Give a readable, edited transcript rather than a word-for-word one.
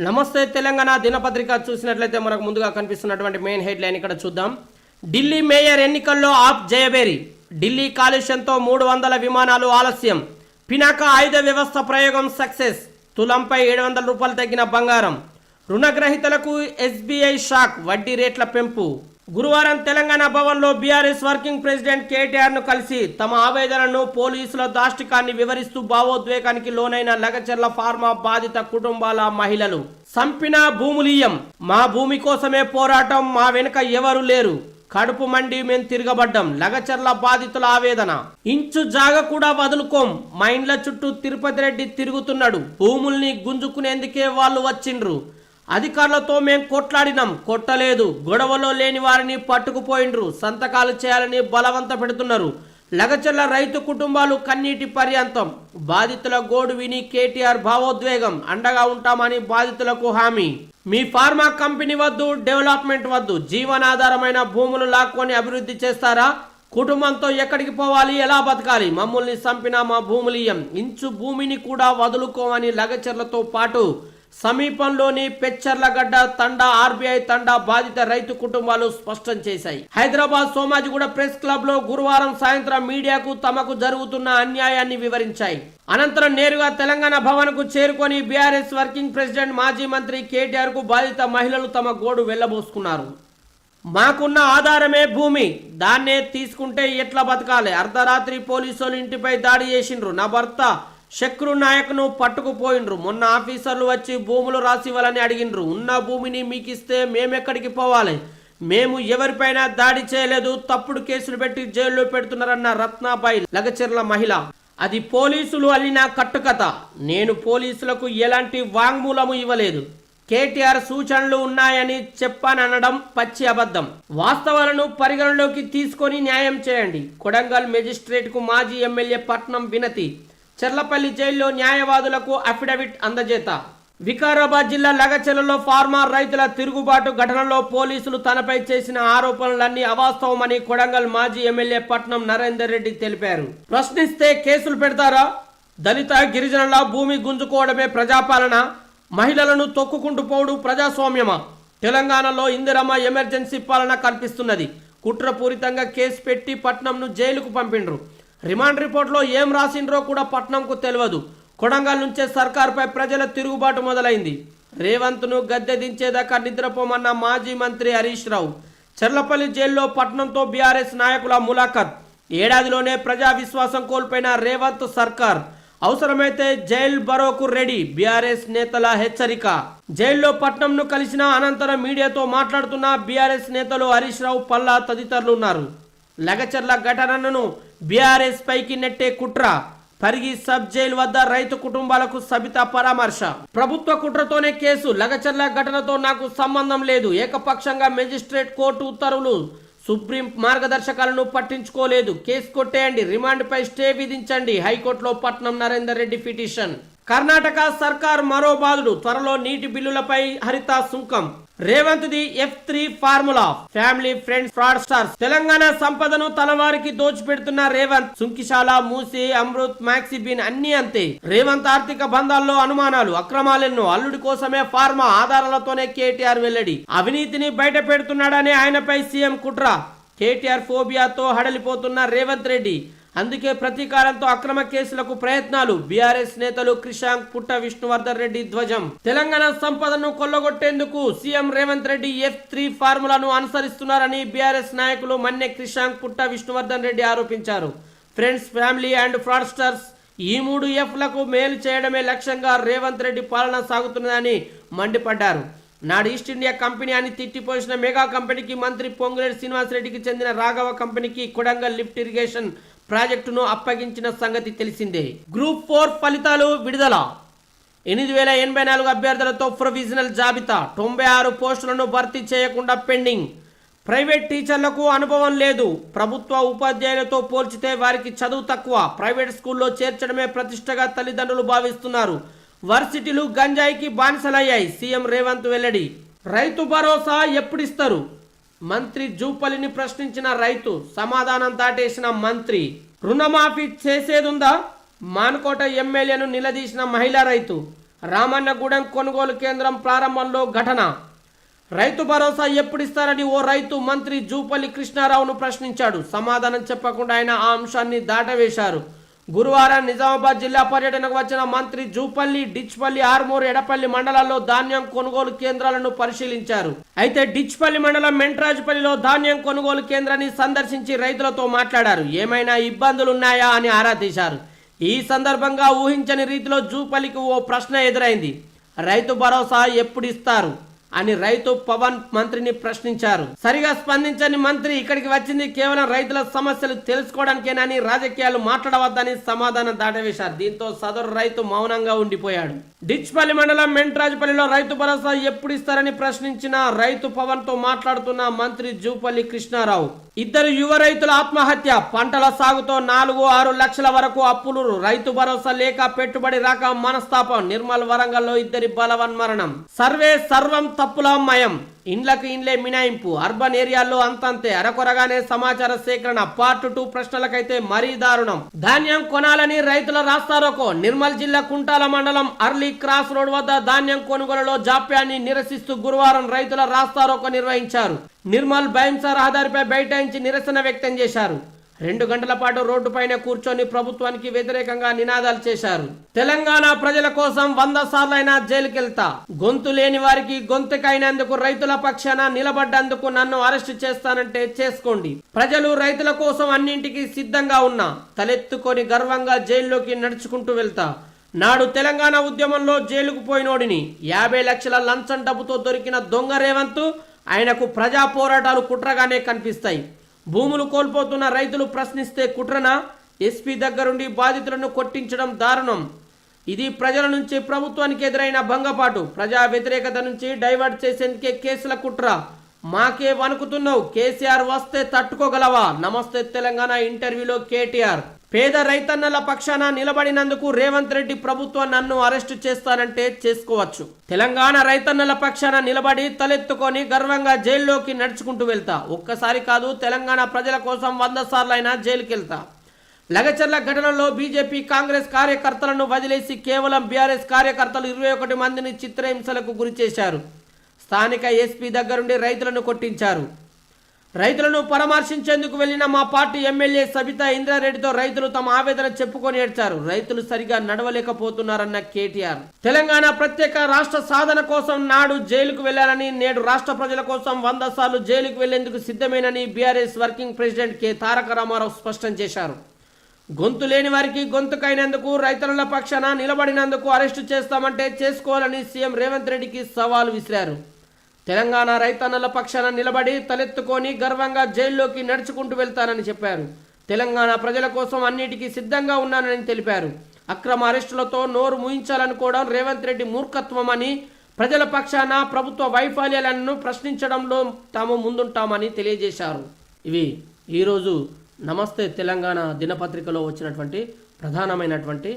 నమస్తే తెలంగాణ దినపత్రిక చూసినట్లయితే మనకు ముందుగా కనిపిస్తున్నటువంటి మెయిన్ హెడ్లైన్ ఇక్కడ చూద్దాం. ఢిల్లీ మేయర్ ఎన్నికల్లో ఆప్ జయబేరి. ఢిల్లీ కాలుష్యంతో 300 విమానాలు ఆలస్యం. పినాక ఆయుధ వ్యవస్థ ప్రయోగం సక్సెస్. తులంపై 700 రూపాయలు తగ్గిన బంగారం. రుణగ్రహీతలకు ఎస్బీఐ షాక్, వడ్డీ రేట్ల పెంపు. గురువారం తెలంగాణ భవన్లో బీఆర్ఎస్ వర్కింగ్ ప్రెసిడెంట్ కేటీఆర్ను కలిసి తమ ఆవేదనను, పోలీసుల దాష్టికాన్ని వివరిస్తూ భావోద్వేగానికి లోనైన లగచర్ల ఫార్మా బాధిత కుటుంబాల మహిళలు. సంపిన భూములియం, మా భూమి కోసమే పోరాటం, మా వెనుక ఎవరు లేరు, కడుపు మండి మేం తిరగబడ్డం. లగచర్ల బాధితుల ఆవేదన. ఇంచు జాగ కూడా వదులుకోం, మా ఇండ్ల చుట్టూ తిరుపతి రెడ్డి తిరుగుతున్నాడు, భూముల్ని గుంజుకునేందుకే వాళ్ళు వచ్చిండ్రు, అధికారులతో మేం కొట్లాడినాం, కొట్టలేదు, గొడవలో లేని వారిని పట్టుకుపోయిండ్రు, సంతకాలు చేయాలని బలవంత పెడుతున్నారు. లగచర్ల రైతు కుటుంబాలు కన్నీటి పర్యంతం. బాధితుల గోడు విని కేటీఆర్ భావోద్వేగం, అండగా ఉంటామని బాధితులకు హామీ. మీ ఫార్మా కంపెనీ వద్దు, డెవలప్మెంట్ వద్దు, జీవనాధారమైన భూములు లాక్కొని అభివృద్ధి చేస్తారా? కుటుంబంతో ఎక్కడికి పోవాలి, ఎలా బతకాలి? మమ్మల్ని చంపినా మా భూములియం, ఇంచు భూమిని కూడా వదులుకోమని లగచర్లతో పాటు సమీపంలోని పెచ్చర్లగడ్డ తండా, ఆర్బీఐ తండా బాధిత రైతు కుటుంబాలు స్పష్టం చేశాయి. హైదరాబాద్ సోమాజిగూడ ప్రెస్ క్లబ్ లో గురువారం సాయంత్రం మీడియాకు తమకు జరుగుతున్న అన్యాయాన్ని వివరించాయి. అనంతరం నేరుగా తెలంగాణ భవన్ కు చేరుకొని బీఆర్ఎస్ వర్కింగ్ ప్రెసిడెంట్ మాజీ మంత్రి కేటీఆర్ కు బాధిత మహిళలు తమ గోడు వెళ్లబోసుకున్నారు. మాకున్న ఆధారమే భూమి, దాన్నే తీసుకుంటే ఎట్లా బతకాలి? అర్ధరాత్రి పోలీసులు ఇంటిపై దాడి చేసిండ్రు, నా భర్త శక్రు నాయక్ను పట్టుకుపోయిండ్రు, మొన్న ఆఫీసర్లు వచ్చి భూములు రాసివ్వాలని అడిగిండ్రు, ఉన్న భూమిని మీకు ఇస్తే మేమెక్కడికి పోవాలి? మేము ఎవరిపైన దాడి చేయలేదు, తప్పుడు కేసులు పెట్టి జైల్లో పెడుతున్నారన్న రత్నాబాయి, లగచర్ల మహిళ. అది పోలీసులు అల్లిన కట్టుకథ, నేను పోలీసులకు ఎలాంటి వాంగ్మూలము ఇవ్వలేదు, కేటీఆర్ సూచనలు ఉన్నాయని చెప్పాననడం పచ్చి అబద్ధం. వాస్తవాలను పరిగణలోకి తీసుకొని న్యాయం చేయండి. కొడంగల్ మెజిస్ట్రేట్ కు మాజీ ఎమ్మెల్యే పట్నం వినతి. చెర్లపల్లి జైల్లో న్యాయవాదులకు అఫిడవిట్ అందజేత. వికారాబాద్ జిల్లా లగచర్లలో ఫార్మా రైతుల తిరుగుబాటు ఘటనలో పోలీసులు తనపై చేసిన ఆరోపణలన్నీ అవాస్తవమని కొడంగల్ మాజీ ఎమ్మెల్యే పట్నం నరేందర్ రెడ్డి తెలిపారు. ప్రశ్నిస్తే కేసులు పెడతారా? దళిత గిరిజనుల భూమి గుంజుకోవడమే ప్రజాపాలన? మహిళలను తొక్కుకుంటూ పోవడం ప్రజాస్వామ్యమా? తెలంగాణలో ఇందిరమ్మ ఎమర్జెన్సీ పాలన కల్పిస్తున్నది. కుట్రపూరితంగా కేసు పెట్టి పట్నంను జైలుకు పంపిండ్రు. రిమాండ్ రిపోర్ట్లో ఏం రాసిండ్రో కూడా పట్నంకు తెలియదు. కొడంగల్ నుంచే సర్కార్పై ప్రజల తిరుగుబాటు మొదలైంది. రేవంత్ను గద్దె దించేదాకా నిద్రపోమన్న మాజీ మంత్రి హరీష్ రావు. చెర్లపల్లి జైల్లో పట్నంతో బీఆర్ఎస్ నాయకుల ములాఖత్. ఏడాదిలోనే ప్రజా విశ్వాసం కోల్పోయిన రేవంత్ సర్కార్ అవసరమైతే జైల్ బరోకు రెడీ, బీఆర్ఎస్ నేతల హెచ్చరిక. జైల్లో పట్నంను కలిసిన అనంతరం మీడియాతో మాట్లాడుతున్న బీఆర్ఎస్ నేతలు హరీష్ రావు, పల్లా తదితరులు ఉన్నారు. లగచర్ల ఘటనను బీఆర్ఎస్ పైకి నెట్టే కుట్ర. పరిగి సబ్ జైలు వద్ద రైతు కుటుంబాలకు సబితా పరామర్శ. ప్రభుత్వ కుట్రతోనే కేసు, లగచర్ల ఘటనతో నాకు సంబంధం లేదు, ఏకపక్షంగా మెజిస్ట్రేట్ కోర్టు ఉత్తర్వులు, సుప్రీం మార్గదర్శకాలను పట్టించుకోలేదు, కేసు కొట్టేయండి, రిమాండ్ పై స్టే విధించండి. హైకోర్టులో పట్నం నరేందర్ రెడ్డి పిటిషన్. కర్ణాటక సర్కార్ మరో బాధుడు, త్వరలో నీటి బిల్లులపై హరిత సుంకం. Revanth the F3 formula, family friends fraudsters. Telangana సంపదను తన వారికి దోచిపెడుతున్న రేవంత్. సుంకిశాల, మూసి, అమృత్, మ్యాక్సిబిన్ అన్ని అంతే. రేవంత్ ఆర్థిక బంధాల్లో అనుమానాలు, అక్రమాలెన్నో. అల్లుడి కోసమే ఫార్మా, ఆధారాలతోనే కేటీఆర్ వెల్లడి. అవినీతిని బయట పెడుతున్నాడనే ఆయనపై సీఎం కుట్ర. కేటీఆర్ ఫోబియాతో హడలిపోతున్న రేవంత్ రెడ్డి. అందుకే ప్రతీకారంతో అక్రమ కేసులకు ప్రయత్నాలు. బీఆర్ఎస్ నేతలు క్రిషాంక్, పుట్ట విష్ణువర్ధన్ రెడ్డి ధ్వజం. తెలంగాణ సంపదను కొల్లగొట్టేందుకు సీఎం రేవంత్ రెడ్డి F3 ఫార్ములాను అనుసరిస్తున్నారని బీఆర్ఎస్ నాయకులు మన్నె క్రిషాంక్, పుట్ట విష్ణువర్ధన్ రెడ్డి ఆరోపించారు. ఫ్రెండ్స్, ఫ్యామిలీ అండ్ ఫ్రాడ్స్టర్స్, ఈ 3 Fలకు మేలు చేయడమే లక్ష్యంగా రేవంత్ రెడ్డి పాలన సాగుతున్నదని మండిపడ్డారు. నాడు ఈస్ట్ ఇండియా కంపెనీ అని తిట్టిపోసిన మెగా కంపెనీకి మంత్రి పొంగులేటి శ్రీనివాసరెడ్డికి చెందిన రాఘవ కంపెనీకి కొడంగల్ లిఫ్ట్ ఇరిగేషన్ ప్రాజెక్టును అప్పగించిన సంగతి తెలిసిందే. గ్రూప్ 4 ఫలితాలు విడుదల. 8084 అభ్యర్థులతో ప్రొవిజనల్ జాబితా. 96 పోస్టులను భర్తీ చేయకుండా పెండింగ్. ప్రైవేట్ టీచర్లకు అనుభవం లేదు. ప్రభుత్వ ఉపాధ్యాయులతో పోల్చితే వారికి చదువు తక్కువ. ప్రైవేట్ స్కూల్లో చేర్చడమే ప్రతిష్టగా తల్లిదండ్రులు భావిస్తున్నారు. వర్సిటీలు గంజాయికి బానిసలయ్యాయి. సీఎం రేవంత్ వెల్లడి. రైతు భరోసా ఎప్పుడిస్తారు? మంత్రి జూపల్లిని ప్రశ్నించిన రైతు. సమాధానం దాటేసిన మంత్రి. రుణమాఫీ చేసేదుందా? మానుకోట ఎమ్మెల్యేను నిలదీసిన మహిళా రైతు. రామన్నగూడెం కొనుగోలు కేంద్రం ప్రారంభంలో ఘటన. రైతు భరోసా ఎప్పుడిస్తారని ఓ రైతు మంత్రి జూపల్లి కృష్ణారావును ప్రశ్నించాడు. సమాధానం చెప్పకుండా ఆయన ఆ అంశాన్ని దాటవేశారు. గురువారం నిజామాబాద్ జిల్లా పర్యటనకు వచ్చిన మంత్రి జూపల్లి డిచ్పల్లి, ఆర్మూరు, ఎడపల్లి మండలాల్లో ధాన్యం కొనుగోలు కేంద్రాలను పరిశీలించారు. అయితే డిచ్పల్లి మండలం మెంట్రాజుపల్లిలో ధాన్యం కొనుగోలు కేంద్రాన్ని సందర్శించి రైతులతో మాట్లాడారు. ఏమైనా ఇబ్బందులున్నాయా అని ఆరా తీశారు. ఈ సందర్భంగా ఊహించని రీతిలో జూపల్లికి ఓ ప్రశ్న ఎదురైంది. రైతు భరోసా ఎప్పుడు ఇస్తారు అని రైతు పవన్ మంత్రిని ప్రశ్నించారు. సరిగా స్పందించని మంత్రి ఇక్కడికి వచ్చింది కేవలం రైతుల సమస్యలు తెలుసుకోవడానికేనని, రాజకీయాలు మాట్లాడవద్దని సమాధానం దాటవేశారు. దీంతో సదరు రైతు మౌనంగా ఉండిపోయాడు. డిచ్పల్లి మండలం మెంట్రాజుపల్లిలో రైతు భరోసా ఎప్పుడు ఇస్తారని ప్రశ్నించిన రైతు పవన్ తో మాట్లాడుతున్న మంత్రి జూపల్లి కృష్ణారావు, ఇద్దరు యువ రైతుల ఆత్మహత్య, పంటల సాగుతో 4-6 లక్షల వరకు అప్పులు, రైతు భరోసా లేక పెట్టుబడి రాక మనస్తాపం, నిర్మల్ వరంగల్లో ఇద్దరి బలవన్మరణం, సర్వే సర్వం తప్పులమయం, ఇండ్లకు ఇండ్లే మినాయింపు, అర్బన్ ఏరియాల్లో అంతంతే, అరకొరగానే సమాచార సేకరణ, పార్ట్ 2 ప్రశ్నలకైతే మరీ దారుణం. ధాన్యం కొనాలని రైతుల రాస్తారోకో. నిర్మల్ జిల్లా కుంటాల మండలం అర్లీ క్రాస్ రోడ్ వద్ద ధాన్యం కొనుగోలులో జాప్యాన్ని నిరసిస్తూ గురువారం రైతుల రాస్తారోకో నిర్వహించారు. నిర్మల్ బైంసా రహదారిపై బైఠాయించి నిరసన వ్యక్తం చేశారు. 2 గంటల పాటు రోడ్డుపైన కూర్చొని ప్రభుత్వానికి వ్యతిరేకంగా నినాదాలు చేశారు. తెలంగాణ ప్రజల కోసం 100 సార్లైనా జైలుకెళ్తా, గొంతు లేని వారికి గొంతుకైనందుకు రైతుల పక్షాన నిలబడ్డందుకు నన్ను అరెస్టు చేస్తానంటే చేసుకోండి. ప్రజలు రైతుల కోసం అన్నింటికీ సిద్ధంగా ఉన్నా, తలెత్తుకొని గర్వంగా జైల్లోకి నడుచుకుంటూ వెళ్తా. నాడు తెలంగాణ ఉద్యమంలో జైలుకు పోయినోడిని, 50 లక్షల లంచం డబ్బుతో దొరికిన దొంగ రేవంత్, ఆయనకు ప్రజా పోరాటాలు కుట్రగానే కనిపిస్తాయి. భూములు కోల్పోతున్న రైతులు ప్రశ్నిస్తే కుట్రనా? ఎస్పీ దగ్గరుండి బాధితులను కొట్టించడం దారుణం. ఇది ప్రజల నుంచి ప్రభుత్వానికి ఎదురైన భంగపాటు, ప్రజా వ్యతిరేకత నుంచి డైవర్ట్ చేసేందుకే కేసుల కుట్ర. మాకే వణుకుతున్నావు, కేసీఆర్ వస్తే తట్టుకోగలవా? నమస్తే తెలంగాణ ఇంటర్వ్యూలో కేటీఆర్, పేద రైతన్నల పక్షాన నిలబడినందుకు రేవంత్ రెడ్డి ప్రభుత్వం నన్ను అరెస్టు చేస్తానంటే చేసుకోవచ్చు. తెలంగాణ రైతన్నల పక్షాన నిలబడి తలెత్తుకొని గర్వంగా జైల్లోకి నడుచుకుంటూ వెళ్తా. ఒక్కసారి కాదు, తెలంగాణ ప్రజల కోసం 100 సార్లైనా జైలుకెళ్తా. లగచర్ల ఘటనలో బీజేపీ కాంగ్రెస్ కార్యకర్తలను వదిలేసి కేవలం బీఆర్ఎస్ కార్యకర్తలు 21 మందిని చిత్రహింసలకు గురి చేశారు. స్థానిక ఎస్పీ దగ్గరుండి రైతులను కొట్టించారు. రైతులను పరామర్శించేందుకు వెళ్లిన మా పార్టీ ఎమ్మెల్యే సబితా ఇంద్రారెడ్డితో రైతులు తమ ఆవేదన చెప్పుకొని ఏడ్చారు. రైతులు సరిగా నడవలేకపోతున్నారన్న కేటీఆర్, తెలంగాణ ప్రత్యేక రాష్ట్ర సాధన కోసం నాడు జైలుకు వెళ్లాలని, నేడు రాష్ట్ర ప్రజల కోసం 100 సార్లు జైలుకు వెళ్లేందుకు సిద్ధమేనని బీఆర్ఎస్ వర్కింగ్ ప్రెసిడెంట్ కె తారక రామారావు స్పష్టం చేశారు. గొంతు లేని వారికి గొంతుకైనందుకు, రైతుల పక్షాన నిలబడినందుకు అరెస్టు చేస్తామంటే చేసుకోవాలని సీఎం రేవంత్ రెడ్డికి సవాల్ విసిరారు. తెలంగాణ రైతన్నల పక్షాన నిలబడి తలెత్తుకొని గర్వంగా జైల్లోకి నడుచుకుంటూ వెళ్తానని చెప్పారు. తెలంగాణ ప్రజల కోసం అన్నిటికీ సిద్ధంగా ఉన్నానని తెలిపారు. అక్రమ అరెస్టులతో నోరు మూయించాలనుకోవడం రేవంత్ రెడ్డి మూర్ఖత్వమని, ప్రజల పక్షాన ప్రభుత్వ వైఫల్యాలను ప్రశ్నించడంలో తాము ముందుంటామని తెలియజేశారు. ఇవి ఈరోజు నమస్తే తెలంగాణ దినపత్రికలో వచ్చినటువంటి ప్రధానమైనటువంటి